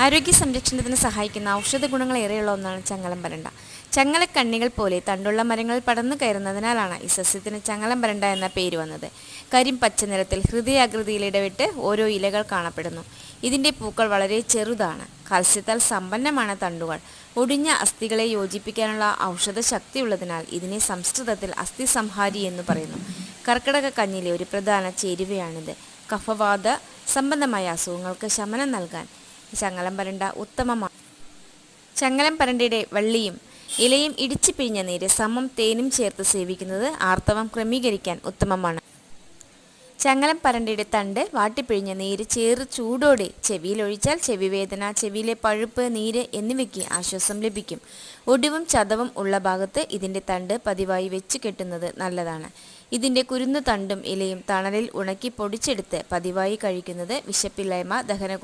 ആരോഗ്യ സംരക്ഷണത്തിന് സഹായിക്കുന്ന ഔഷധ ഗുണങ്ങളേറെയുള്ള ഒന്നാണ് ചങ്ങലം പരണ്ട. ചങ്ങലക്കണ്ണികൾ പോലെ തണ്ടുള്ള മരങ്ങളിൽ പടർന്നു കയറുന്നതിനാലാണ് ഈ സസ്യത്തിന് ചങ്ങലം പരണ്ട എന്ന പേര് വന്നത്. കരിമ്പച്ച നിറത്തിൽ ഹൃദയാകൃതിയിൽ ഇടവിട്ട് ഓരോ ഇലകൾ കാണപ്പെടുന്നു. ഇതിൻ്റെ പൂക്കൾ വളരെ ചെറുതാണ്. കാൽസ്യത്താൽ സമ്പന്നമാണ് തണ്ടുകൾ. ഒടിഞ്ഞ അസ്ഥികളെ യോജിപ്പിക്കാനുള്ള ഔഷധ ശക്തിയുള്ളതിനാൽ ഇതിനെ സംസ്കൃതത്തിൽ അസ്ഥി സംഹാരി എന്ന് പറയുന്നു. കർക്കിടക കഞ്ഞിലെ ഒരു പ്രധാന ചേരുവയാണിത്. കഫവാത സംബന്ധമായ അസുഖങ്ങൾക്ക് ശമനം നൽകാൻ ചങ്ങലം പരണ്ട ഉത്തമമാണ്. ചങ്ങലം പരണ്ടയുടെ വള്ളിയും ഇലയും ഇടിച്ചു പിഴിഞ്ഞ നീര് സമം തേനും ചേർത്ത് സേവിക്കുന്നത് ആർത്തവം ക്രമീകരിക്കാൻ ഉത്തമമാണ്. ചങ്ങലം പരണ്ടയുടെ തണ്ട് വാട്ടിപ്പിഴിഞ്ഞ നീര് ചൂടോടെ ചെവിയിലൊഴിച്ചാൽ ചെവിവേദന, ചെവിയിലെ പഴുപ്പ്, നീര് എന്നിവയ്ക്ക് ആശ്വാസം ലഭിക്കും. ഒടിവും ചതവും ഉള്ള ഭാഗത്ത് ഇതിൻ്റെ തണ്ട് പതിവായി വെച്ച് കെട്ടുന്നത് നല്ലതാണ്. ഇതിൻ്റെ കുരുന്നു തണ്ടും ഇലയും തണലിൽ ഉണക്കി പൊടിച്ചെടുത്ത് പതിവായി കഴിക്കുന്നത് വിശപ്പില്ലായ്മ, ദഹനക്കുറവ്